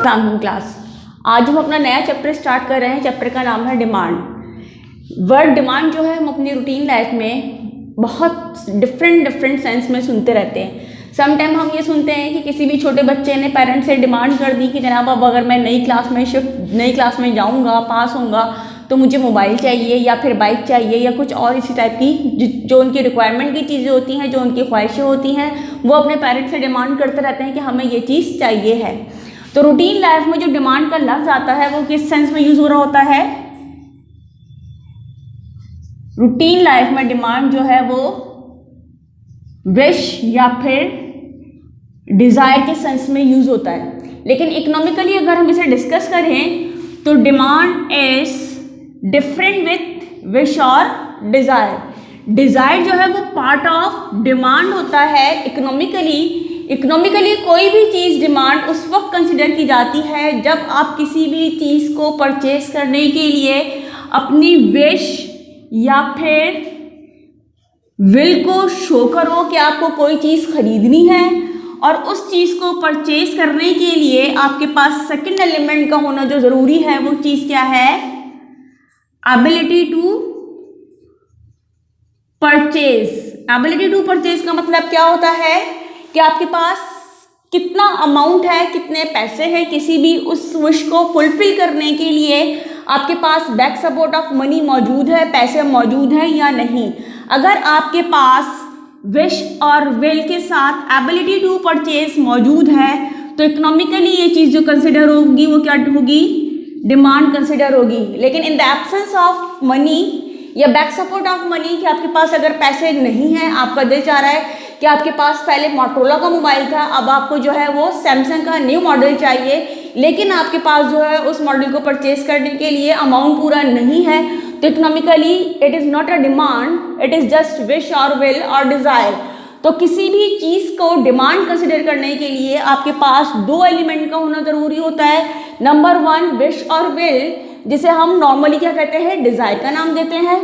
Welcome class. आज हम अपना नया चैप्टर स्टार्ट कर रहे हैं। चैप्टर का नाम है डिमांड। वर्ड डिमांड जो है हम अपनी रूटीन लाइफ में बहुत डिफरेंट सेंस में सुनते रहते हैं। समटाइम हम ये सुनते हैं कि किसी भी छोटे बच्चे ने पेरेंट्स से डिमांड कर दी कि जनाब अब अगर मैं नई क्लास में जाऊंगा, पास होऊंगा तो मुझे मोबाइल चाहिए या फिर बाइक चाहिए या कुछ और इसी टाइप की जो उनकी रिक्वायरमेंट की चीज़ें होती हैं, जो उनकी ख्वाहिशें होती हैं, वो अपने पेरेंट्स से डिमांड करते रहते हैं कि हमें ये चीज़ चाहिए है। तो रूटीन लाइफ में जो डिमांड का लफ्ज आता है वो किस सेंस में यूज हो रहा होता है? रूटीन लाइफ में डिमांड जो है वो विश या फिर डिजायर के सेंस में यूज होता है। लेकिन इकोनॉमिकली अगर हम इसे डिस्कस करें तो demand is different with wish और डिजायर। डिजायर जो है वो पार्ट ऑफ डिमांड होता है। इकोनॉमिकली कोई भी चीज़ डिमांड उस वक्त कंसिडर की जाती है जब आप किसी भी चीज़ को परचेज करने के लिए अपनी विश या फिर विल को शो करो कि आपको कोई चीज़ खरीदनी है, और उस चीज़ को परचेज करने के लिए आपके पास सेकंड एलिमेंट का होना जो ज़रूरी है वो चीज़ क्या है? Ability to purchase. Ability to purchase का मतलब क्या होता है कि आपके पास कितना अमाउंट है, कितने पैसे हैं, किसी भी उस विश को फुलफिल करने के लिए आपके पास बैक सपोर्ट ऑफ मनी मौजूद है, पैसे मौजूद हैं या नहीं। अगर आपके पास विश और विल के साथ एबिलिटी टू परचेज मौजूद है तो इकोनॉमिकली ये चीज़ जो कंसिडर होगी वो क्या होगी? डिमांड कंसिडर होगी। लेकिन in the absence of money या बैक सपोर्ट ऑफ मनी, कि आपके पास अगर पैसे नहीं हैं, आपका दिल चाह रहा है कि आपके पास पहले मोटोरोला का मोबाइल था, अब आपको जो है वो सैमसंग का न्यू मॉडल चाहिए, लेकिन आपके पास जो है उस मॉडल को परचेज करने के लिए अमाउंट पूरा नहीं है, तो economically it is not a demand, it is just wish और विल और डिज़ायर। तो किसी भी चीज़ को डिमांड कंसिडर करने के लिए आपके पास दो एलिमेंट का होना ज़रूरी होता है। नंबर वन विश और विल, जिसे हम नॉर्मली क्या कहते हैं? डिज़ायर का नाम देते हैं।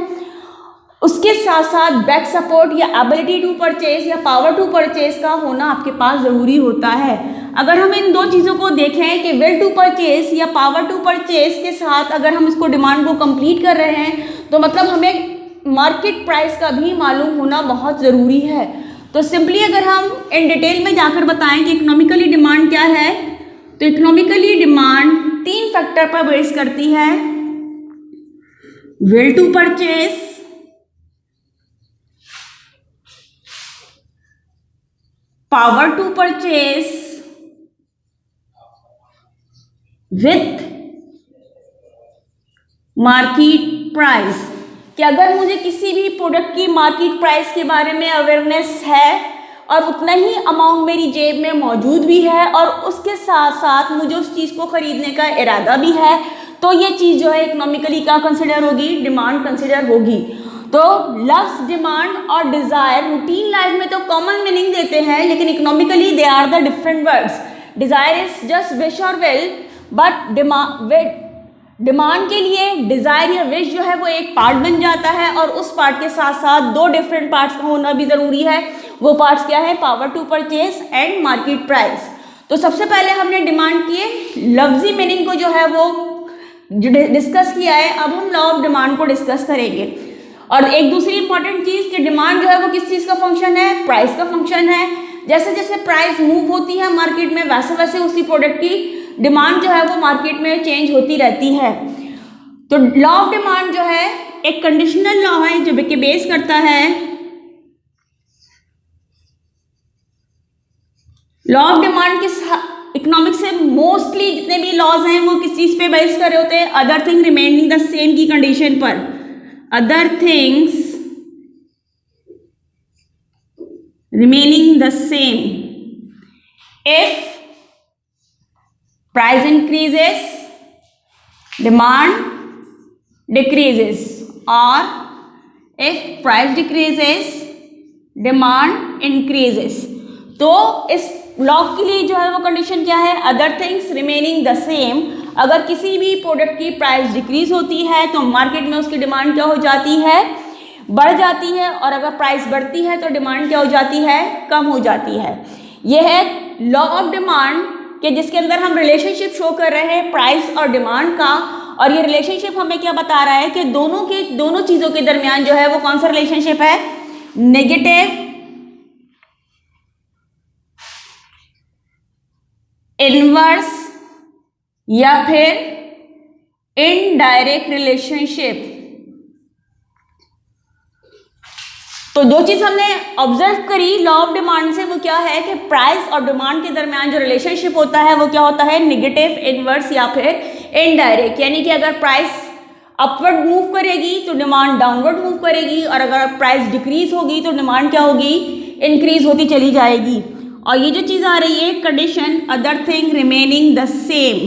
उसके साथ साथ बैक सपोर्ट या एबिलिटी टू परचेज या पावर टू परचेज का होना आपके पास ज़रूरी होता है। अगर हम इन दो चीज़ों को देखें कि विल टू परचेज या पावर टू परचेज के साथ अगर हम इसको डिमांड को कंप्लीट कर रहे हैं तो मतलब हमें मार्केट प्राइस का भी मालूम होना बहुत ज़रूरी है। तो सिंपली अगर हम इन डिटेल में जाकर बताएं कि इकोनॉमिकली डिमांड क्या है, तो इकोनॉमिकली डिमांड तीन फैक्टर पर बेस करती है: will to purchase, power to purchase with market price. कि अगर मुझे किसी भी प्रोडक्ट की मार्केट प्राइस के बारे में अवेयरनेस है और उतना ही अमाउंट मेरी जेब में मौजूद भी है और उसके साथ साथ मुझे उस चीज़ को खरीदने का इरादा भी है, तो ये चीज़ जो है इकोनॉमिकली क्या कंसिडर होगी? डिमांड कंसिडर होगी। तो लफ्ज डिमांड और डिज़ायर रूटीन लाइफ में तो कॉमन मीनिंग देते हैं, लेकिन economically they are the different words. Desire is just wish और विल, बट डिमांड के लिए डिज़ायर या विश जो है वो एक पार्ट बन जाता है, और उस पार्ट के साथ साथ दो डिफरेंट पार्ट्स का होना भी ज़रूरी है। वो पार्ट्स क्या है? Power to purchase and market price. तो सबसे पहले हमने डिमांड की लफ्जी मीनिंग को जो है वो डिस्कस किया है। अब हम लॉ ऑफ डिमांड को डिस्कस करेंगे। और एक दूसरी इंपॉर्टेंट चीज़ कि डिमांड जो है वो किस चीज़ का फंक्शन है? प्राइस का फंक्शन है। जैसे जैसे प्राइस मूव होती है मार्केट में, वैसे वैसे उसी प्रोडक्ट की डिमांड जो है वो मार्केट में चेंज होती रहती है। तो लॉ ऑफ डिमांड जो है एक कंडीशनल लॉ है जो कि बेस करता है। लॉ ऑफ डिमांड किस इकोनॉमिक्स से मोस्टली जितने भी लॉज हैं वो किस चीज़ पे बेस कर रहे होते हैं? Other thing remaining the same की कंडीशन पर। Other things remaining the same. If price increases, demand decreases, or if price decreases, demand increases. तो इस ब्लॉक के लिए जो है वो कंडीशन क्या है? Other things remaining the same. अगर किसी भी प्रोडक्ट की प्राइस डिक्रीज होती है तो मार्केट में उसकी डिमांड क्या हो जाती है? बढ़ जाती है, और अगर प्राइस बढ़ती है तो डिमांड क्या हो जाती है? कम हो जाती है। यह है लॉ ऑफ डिमांड कि जिसके अंदर हम रिलेशनशिप शो कर रहे हैं प्राइस और डिमांड का, और ये रिलेशनशिप हमें क्या बता रहा है कि दोनों चीज़ों के दरमियान जो है वो कौन सा रिलेशनशिप है, नेगेटिव इनवर्स या फिर इनडायरेक्ट रिलेशनशिप। तो जो चीज हमने ऑब्जर्व करी लॉ ऑफ डिमांड से वो क्या है कि प्राइस और डिमांड के दरमियान जो रिलेशनशिप होता है वो क्या होता है, नेगेटिव इनवर्स या फिर इनडायरेक्ट। यानी कि अगर प्राइस अपवर्ड मूव करेगी तो डिमांड डाउनवर्ड मूव करेगी, और अगर प्राइस डिक्रीज होगी तो डिमांड क्या होगी, इंक्रीज होती चली जाएगी। और ये जो चीज़ आ रही है condition other thing remaining the same,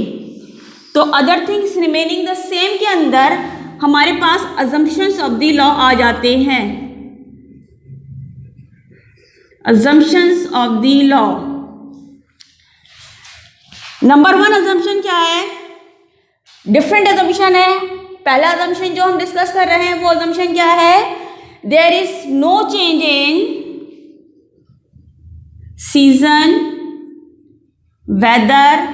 तो other things remaining the same के अंदर हमारे पास अजम्पशंस ऑफ द लॉ आ जाते हैं। Assumptions of the law, number 1 assumption क्या है, डिफरेंट अजम्पशन है। पहला अजम्पशन जो हम डिस्कस कर रहे हैं वो अजम्पशन क्या है, there is no change in season, weather,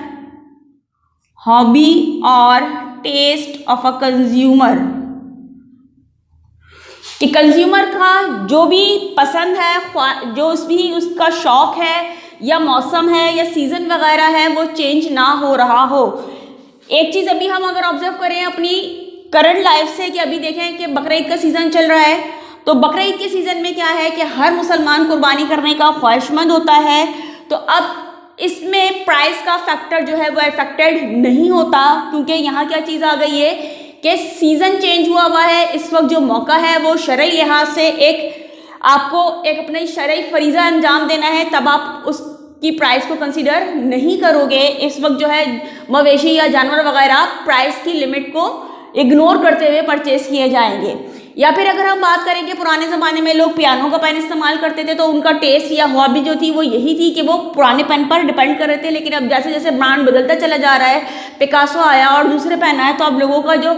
hobby और टेस्ट ऑफ अ कंज्यूमर, कि कंज्यूमर का जो भी पसंद है, जो भी उसका शौक है या मौसम है या सीज़न वगैरह है वो चेंज ना हो रहा हो। एक चीज़ अभी हम अगर ऑब्जर्व करें अपनी करंट लाइफ से, कि अभी देखें कि बकरीद का सीज़न चल रहा है, तो बकरीद के सीज़न में क्या है कि हर मुसलमान कुर्बानी करने का ख्वाहिशमंद होता है। तो अब इसमें प्राइस का फैक्टर जो है वो अफेक्टेड नहीं होता, क्योंकि यहाँ क्या चीज़ आ गई है कि सीज़न चेंज हुआ है। इस वक्त जो मौका है वो शरई लिहाज से आपको एक अपने शरई फरीज़ा अंजाम देना है, तब आप उसकी प्राइस को कंसीडर नहीं करोगे। इस वक्त जो है मवेशी या जानवर वगैरह प्राइस की लिमिट को इग्नोर करते हुए परचेज किए जाएंगे। या फिर अगर हम बात करें कि पुराने ज़माने में लोग पियानो का पेन इस्तेमाल करते थे, तो उनका टेस्ट या हॉबी जो थी वो यही थी कि वो पुराने पेन पर डिपेंड कर रहे थे। लेकिन अब जैसे जैसे ब्रांड बदलता चला जा रहा है, पिकासो आया और दूसरे पेन आए, तो अब लोगों का जो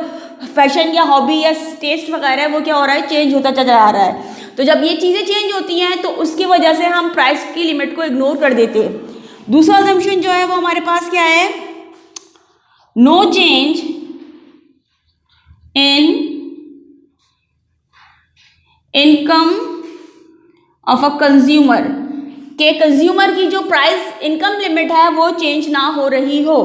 फैशन या हॉबी या टेस्ट वगैरह है वो क्या हो रहा है, चेंज होता चला जा रहा है। तो जब ये चीज़ें चेंज होती हैं तो उसकी वजह से हम प्राइस की लिमिट को इग्नोर कर देते हैं। दूसरा असम्पशन जो है वो हमारे पास क्या है, no change in income of a consumer, के कंज्यूमर की जो प्राइस इनकम लिमिट है वो चेंज ना हो रही हो।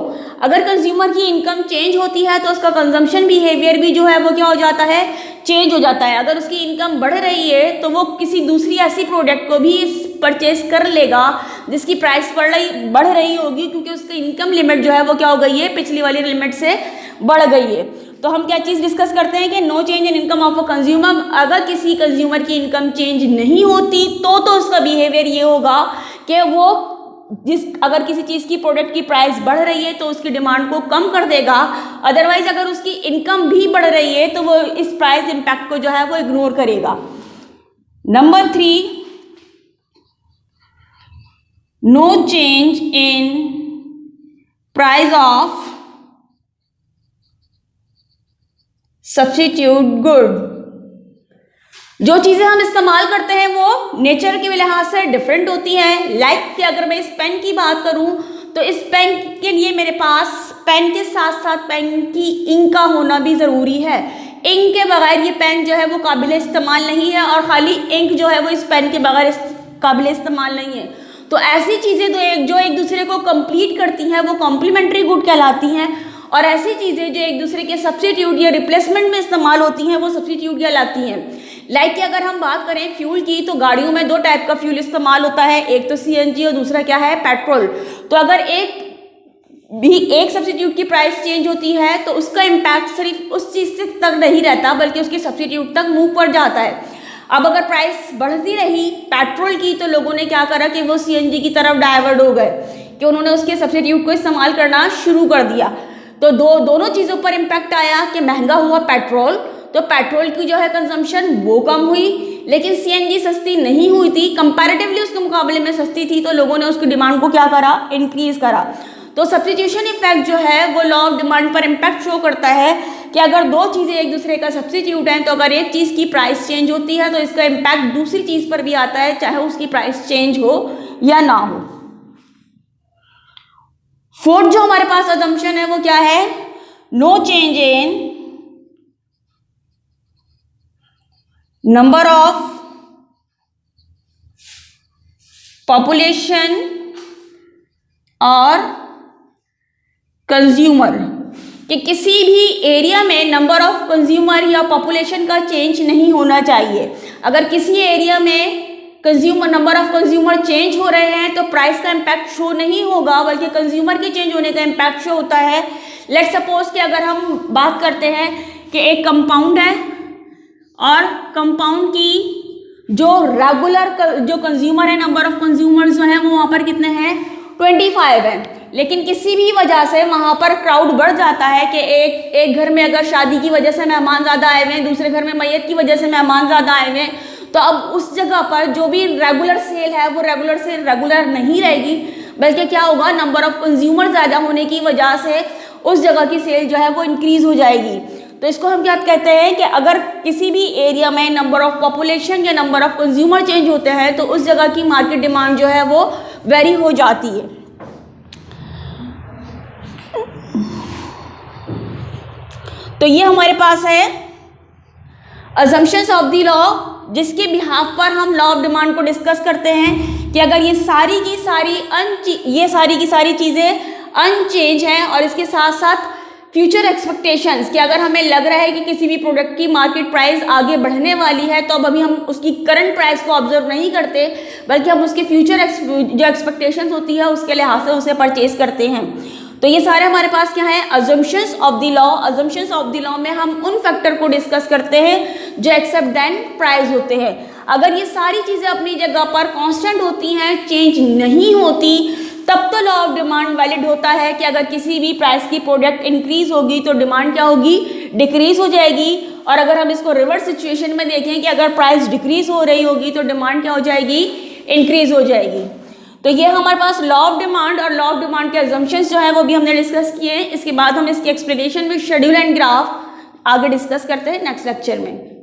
अगर कंज्यूमर की इनकम चेंज होती है तो उसका कंजम्पशन बिहेवियर भी जो है वो क्या हो जाता है, चेंज हो जाता है। अगर उसकी इनकम बढ़ रही है तो वो किसी दूसरी ऐसी प्रोडक्ट को भी परचेज कर लेगा जिसकी प्राइस बढ़ रही होगी, क्योंकि उसकी इनकम लिमिट जो है वो क्या हो गई है, पिछली वाली लिमिट से बढ़ गई है। तो हम क्या चीज़ डिस्कस करते हैं कि no change in income of a consumer, अगर किसी कंज्यूमर की इनकम चेंज नहीं होती तो उसका बिहेवियर ये होगा कि वो अगर किसी चीज़ की प्रोडक्ट की प्राइस बढ़ रही है तो उसकी डिमांड को कम कर देगा। अदरवाइज अगर उसकी इनकम भी बढ़ रही है तो वो इस प्राइस इम्पैक्ट को जो है वो इग्नोर करेगा। Number 3, no change in price of substitute good, जो चीज़ें हम इस्तेमाल करते हैं वो नेचर के लिहाज से डिफरेंट होती हैं। लाइक कि अगर मैं इस पेन की बात करूं तो इस पेन के लिए मेरे पास पेन के साथ साथ पेन की इंक का होना भी ज़रूरी है। इंक के बगैर ये पेन जो है वो काबिल इस्तेमाल नहीं है, और ख़ाली इंक जो है वो इस पेन के बगैर काबिल इस्तेमाल नहीं है। तो ऐसी चीज़ें जो एक दूसरे को कंप्लीट करती हैं वो कॉम्प्लीमेंट्री गुड कहलाती हैं, और ऐसी चीज़ें जो एक दूसरे के सब्स्टिट्यूट या रिप्लेसमेंट में इस्तेमाल होती हैं वो सब्स्टिट्यूट कहलाती हैं। लाइक कि अगर हम बात करें फ्यूल की, तो गाड़ियों में 2 टाइप का फ्यूल इस्तेमाल होता है, एक तो सीएनजी और दूसरा क्या है, पेट्रोल। तो अगर एक सब्स्टिट्यूट की प्राइस चेंज होती है तो उसका इम्पैक्ट सिर्फ उस चीज़ से तक नहीं रहता बल्कि उसके सब्स्टिट्यूट तक मूव कर जाता है। अब अगर प्राइस बढ़ती रही पेट्रोल की तो लोगों ने क्या करा कि वो सीएनजी की तरफ डाइवर्ट हो गए, कि उन्होंने उसके सब्स्टिट्यूट को इस्तेमाल करना शुरू कर दिया। तो दोनों चीज़ों पर इम्पैक्ट आया कि महंगा हुआ पेट्रोल, तो पेट्रोल की जो है कंजम्पशन वो कम हुई, लेकिन सीएनजी सस्ती नहीं हुई थी, कंपैरेटिवली उसके मुकाबले में सस्ती थी, तो लोगों ने उसकी डिमांड को क्या करा, इंक्रीज करा। तो सब्स्टिट्यूशन इफेक्ट जो है वो लॉ ऑफ डिमांड पर इम्पैक्ट शो करता है कि अगर 2 चीज़ें एक दूसरे का सब्स्टिट्यूट हैं तो अगर एक चीज़ की प्राइस चेंज होती है तो इसका इम्पैक्ट दूसरी चीज़ पर भी आता है, चाहे उसकी प्राइस चेंज हो या ना हो। फोर्थ जो हमारे पास अजम्पशन है वो क्या है, no change in number of population और कंज्यूमर, कि किसी भी एरिया में नंबर ऑफ कंज्यूमर या पॉपुलेशन का चेंज नहीं होना चाहिए। अगर किसी एरिया में consumer number of consumer change हो रहे हैं तो प्राइस का इम्पैक्ट शो नहीं होगा, बल्कि कंज्यूमर के चेंज होने का इम्पैक्ट शो होता है। लेट्स सपोज कि अगर हम बात करते हैं कि एक कंपाउंड है और कंपाउंड की जो रेगुलर जो कंज्यूमर है, नंबर ऑफ कंज्यूमर्स जो है वो वहाँ पर कितने हैं, 25 है, लेकिन किसी भी वजह से वहाँ पर क्राउड बढ़ जाता है कि एक घर में अगर शादी की वजह से मेहमान ज़्यादा आए हुए हैं, दूसरे घर में मैयत की वजह से मेहमान ज़्यादा आए हुए हैं, तो अब उस जगह पर जो भी रेगुलर सेल है वो रेगुलर सेल रेगुलर नहीं रहेगी, बल्कि क्या होगा, नंबर ऑफ कंज्यूमर ज़्यादा होने की वजह से उस जगह की सेल जो है वो इंक्रीज़ हो जाएगी। तो इसको हम क्या कहते हैं कि अगर किसी भी एरिया में नंबर ऑफ पॉपुलेशन या नंबर ऑफ कंज्यूमर चेंज होते हैं तो उस जगह की मार्केट डिमांड जो है वो वेरी हो जाती है। तो ये हमारे पास है अजम्पशंस ऑफ द लॉ, जिसके बिहाफ पर हम लॉ ऑफ डिमांड को डिस्कस करते हैं कि अगर ये सारी की सारी चीज़ें अनचेंज हैं और इसके साथ साथ फ्यूचर एक्सपेक्टेशंस कि अगर हमें लग रहा है कि किसी भी प्रोडक्ट की मार्केट प्राइस आगे बढ़ने वाली है तो अब अभी हम उसकी करंट प्राइस को ऑब्जर्व नहीं करते, बल्कि हम उसके फ्यूचर जो एक्सपेक्टेशंस होती है उसके लिहाज से उसे परचेज करते हैं। तो ये सारे हमारे पास क्या है, assumptions of the law. Assumptions of the law में हम उन फैक्टर को डिस्कस करते हैं जो एक्सेप्ट देन प्राइस होते हैं। अगर ये सारी चीज़ें अपनी जगह पर कांस्टेंट होती हैं, चेंज नहीं होती, तब तो लॉ ऑफ डिमांड वैलिड होता है कि अगर किसी भी प्राइस की प्रोडक्ट इंक्रीज होगी तो डिमांड क्या होगी, डिक्रीज हो जाएगी। और अगर हम इसको रिवर्स सिचुएशन में देखें कि अगर प्राइस डिक्रीज हो रही होगी तो डिमांड क्या हो जाएगी, इंक्रीज हो जाएगी। तो ये हमारे पास लॉ ऑफ डिमांड और लॉ ऑफ डिमांड के अजम्पशंस जो है वो भी हमने डिस्कस किए हैं। इसके बाद हम इसकी explanation with schedule and graph आगे डिस्कस करते हैं नेक्स्ट लेक्चर में।